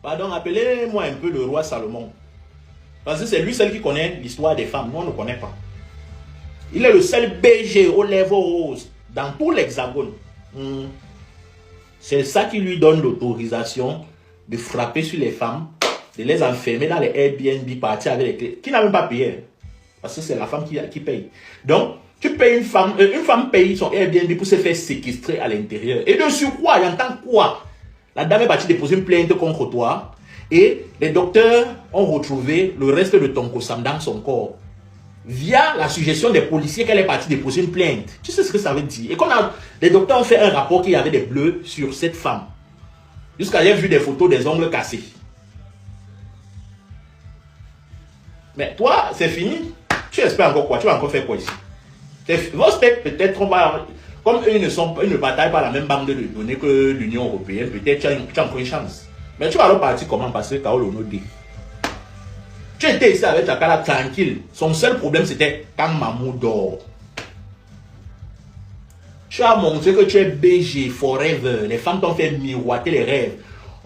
Pardon, appelez-moi un peu le roi Salomon. Parce que c'est lui seul qui connaît l'histoire des femmes. Nous, on ne connaît pas. Il est le seul BG aux lèvres roses dans tout l'hexagone. C'est ça qui lui donne l'autorisation de frapper sur les femmes, de les enfermer dans les Airbnb, partir avec les clés, qui n'a même pas payé. Parce que c'est la femme qui paye. Donc, tu payes une femme paye son Airbnb pour se faire séquestrer à l'intérieur. Et de surcroît, il entend quoi? La dame est partie déposer une plainte contre toi et les docteurs ont retrouvé le reste de ton cossam dans son corps. Via la suggestion des policiers qu'elle est partie déposer une plainte. Tu sais ce que ça veut dire? Et les docteurs ont fait un rapport qu'il y avait des bleus sur cette femme. Jusqu'à j'ai vu des photos des ongles cassés. Mais toi, c'est fini. Tu espères encore quoi? Tu vas encore faire quoi ici? Vos steps, peut-être, on va... Comme eux ils ne bataillent pas la même banque de données que l'Union européenne, peut-être tu as encore une chance. Mais tu vas alors partir comment? Parce que Kaolo nous dit. Tu étais ici avec Chakala tranquille. Son seul problème c'était quand Mamou dort. Tu as montré que tu es BG forever. Les femmes t'ont fait miroiter les rêves.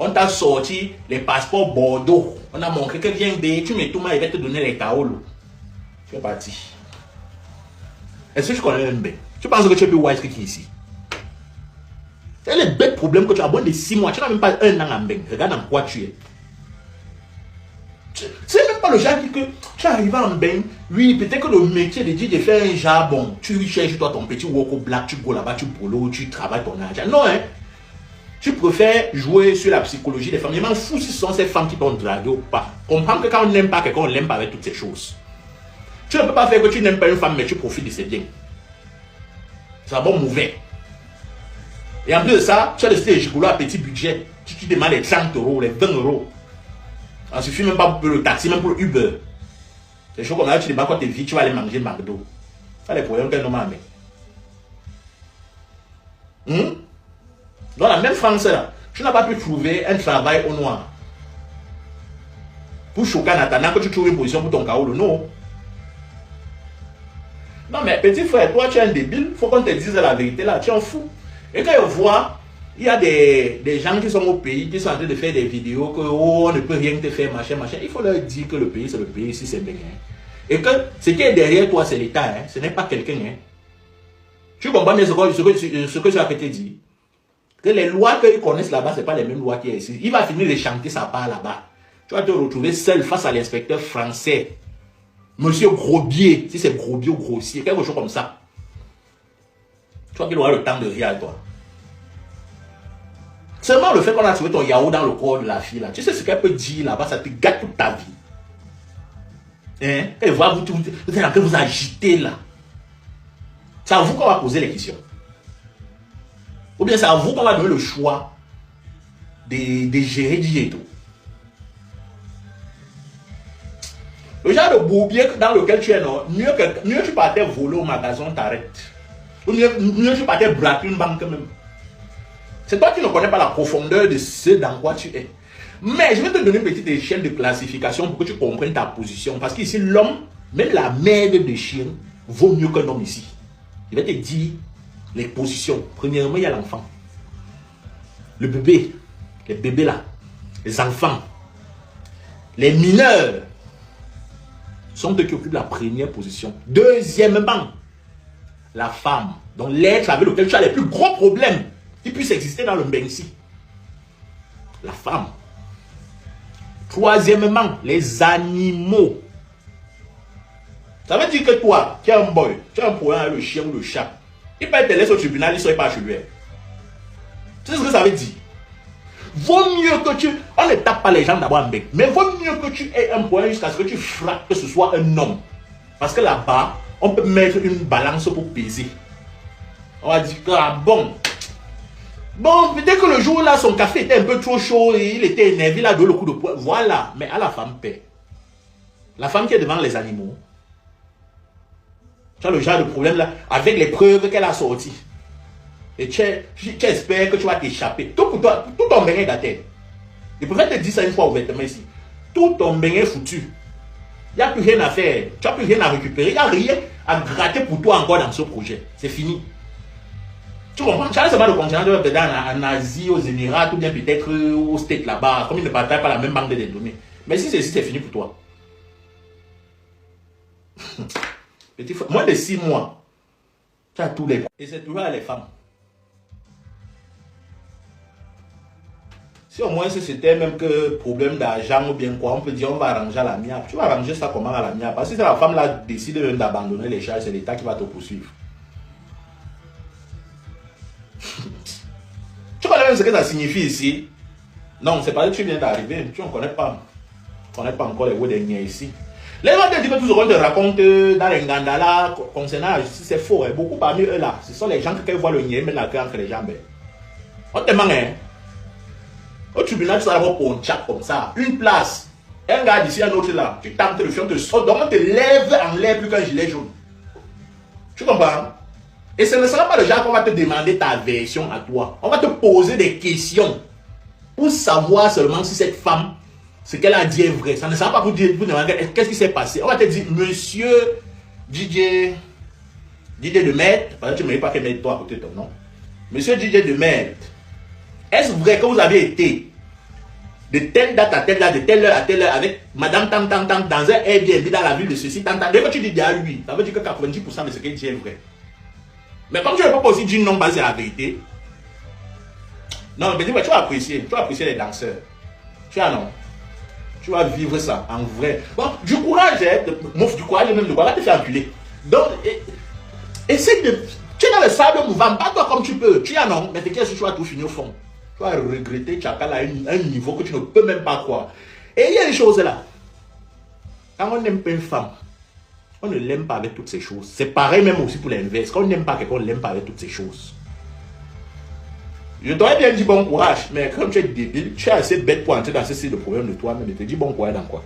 On t'a sorti les passeports Bordeaux. On a montré que viens B, tu mets tout mal, il va te donner les Kaolo. Tu es parti. Est-ce que je connais un B? Tu penses que tu es plus wise que qui ici? C'est le bête problème que tu as moins de 6 mois. Tu n'as même pas un an en bain. Regarde en quoi tu es. C'est même pas le genre que tu arrives en bain. Oui, peut-être que le métier de dire de faire un jambon. Tu cherches toi ton petit woko black, tu go là-bas, tu boulot, tu travailles ton argent. Non, hein. Tu préfères jouer sur la psychologie des femmes. Je m'en fous si ce sont ces femmes qui t'ont dragué ou pas. Comprends que quand on n'aime pas quelqu'un, on l'aime pas avec toutes ces choses. Tu ne peux pas faire que tu n'aimes pas une femme, mais tu profites de ses biens. C'est un bon mauvais. Et en plus de ça, tu as laissé les gigolos à petit budget. Tu demandes les 30 euros, les 20 euros. Ça ne suffit même pas pour le taxi, même pour le Uber. C'est chaud comme ça, tu demandes quand tu es vite, tu vas aller manger le McDo. Ça, les problèmes qu'un homme a mis. Dans la même France, là, tu n'as pas pu trouver un travail au noir. Pour choquer en attendant que tu trouves une position pour ton Kaolo, non. Non, mais petit frère, toi, tu es un débile. Il faut qu'on te dise la vérité là. Tu en fous. Et quand on voit, il y a des gens qui sont au pays, qui sont en train de faire des vidéos que oh, on ne peut rien te faire, machin, machin. Il faut leur dire que le pays, c'est le pays, ici, c'est bien. Et que ce qui est derrière toi, c'est l'État. Hein. Ce n'est pas quelqu'un. Hein. Tu comprends bien ce que je vais te dire? Que les lois qu'ils connaissent là-bas, ce n'est pas les mêmes lois qu'il y a ici. Il va finir de chanter sa part là-bas. Tu vas te retrouver seul face à l'inspecteur français. Monsieur Grosbier, si c'est Grosbier ou Grossier, quelque chose comme ça. Tu vois qu'il aura le temps de rire à toi. Seulement le fait qu'on a trouvé ton yaourt dans le corps de la fille là, tu sais ce qu'elle peut dire là-bas, ça te gâte toute ta vie. Hein? Elle voit vous êtes en train de vous agiter là. C'est à vous qu'on va poser les questions. Ou bien c'est à vous qu'on va donner le choix de gérer et tout. Le genre de bourbier dans lequel tu es, non, mieux tu partais voler au magasin, t'arrêtes. Ou mieux tu partais braquer une banque même. C'est toi qui ne connais pas la profondeur de ce dans quoi tu es. Mais je vais te donner une petite échelle de classification pour que tu comprennes ta position. Parce qu'ici, l'homme, même la mère de chien, vaut mieux qu'un homme ici. Je vais te dire les positions. Premièrement, il y a l'enfant. Le bébé. Les bébés là. Les enfants. Les mineurs sont ceux qui occupent la première position. Deuxièmement, la femme. Donc l'être avec lequel tu as les plus gros problèmes qui puissent exister dans le Bensi. La femme. Troisièmement, les animaux. Ça veut dire que toi, tu es un boy, tu as un problème avec le chien ou le chat. Il peut te laisser au tribunal, il ne serait pas chez lui. Tu sais ce que ça veut dire? Vaut mieux que tu... On ne tape pas les gens d'abord en bec. Mais vaut mieux que tu aies un point jusqu'à ce que tu frappes, que ce soit un homme. Parce que là-bas, on peut mettre une balance pour peser. On va dire que, ah bon. Bon, peut-être que le jour là, son café était un peu trop chaud et il était énervé, il a donné le coup de poing. Voilà. Mais à la femme paie. La femme qui est devant les animaux. Tu as le genre de problème là, avec les preuves qu'elle a sorties. Et tu espères que tu vas t'échapper. Tout pour toi, tout ton bain est gâté. Je préfère te dire ça une fois ouvertement ici. Tout ton bain est foutu. Il n'y a plus rien à faire. Tu n'as plus rien à récupérer. Il n'y a rien à gratter pour toi encore dans ce projet. C'est fini. Tu comprends? Charles, c'est pas le continent de peut-être en Asie, aux Émirats, ou bien peut-être au State là-bas, comme ils ne partagent pas la même banque de données. Mais si c'est fini pour toi. Petit frère, moins de 6 mois, tu as tous les... Et c'est toujours les femmes. Si au moins c'était même que problème d'argent ou bien quoi, on peut dire on va arranger à l'amiable. Tu vas arranger ça comment à l'amiable? Parce que si la femme là décide même d'abandonner les charges, c'est l'État qui va te poursuivre. Tu connais même ce que ça signifie ici? Non, c'est pas que tu viens d'arriver. Tu ne connais pas. Tu ne connais pas encore les mots derniers ici. Les gens te disent que tout ce qu'on te raconte dans les Ngandala concernant la justice, c'est faux. Beaucoup parmi eux là, ce sont les gens qui voient le niais mettre la queue entre les jambes. On te demande, hein? Au tribunal, tu vas avoir pour un chat comme ça. Une place. Un gars d'ici, un autre là. Tu tentes le fion, te sort. Donc on te lève en l'air plus qu'un gilet jaune. Tu comprends? Et ce ne sera pas le genre qu'on va te demander ta version à toi. On va te poser des questions pour savoir seulement si cette femme, ce qu'elle a dit est vrai. Ça ne sera pas pour dire, pour demander qu'est-ce qui s'est passé. On va te dire, monsieur DJ de Maître, parce que tu ne me dis pas qu'elle met toi à côté de ton nom. Monsieur DJ de Maître, est-ce vrai que vous avez été de telle date à telle date, de telle heure à telle heure avec madame tant dans un Airbnb dans la ville de ceci, tant. Dès que tu dis à lui, ça veut dire que 90% de ce qu'il dit est vrai. Mais comme tu ne peux pas aussi dire non basé à la vérité, non, mais tu vas apprécier les danseurs. Tu vois, non? Tu vas vivre ça en vrai. Bon, du courage, du courage même, va te faire enculer. Donc, essaye de. Tu es dans le sable mouvant, bats-toi comme tu peux. Tu as non, mais qu'est-ce que tu vas tout finir au fond? Tu vas regretter Tchakal à un niveau que tu ne peux même pas croire. Et il y a des choses là. Quand on n'aime pas une femme, on ne l'aime pas avec toutes ces choses. C'est pareil même aussi pour l'inverse. Quand on n'aime pas quelqu'un, on ne l'aime pas avec toutes ces choses. Je t'aurais bien dit bon courage, mais comme tu es débile, tu es assez bête pour entrer dans ce style de problème de toi-même et te dis bon courage dans quoi?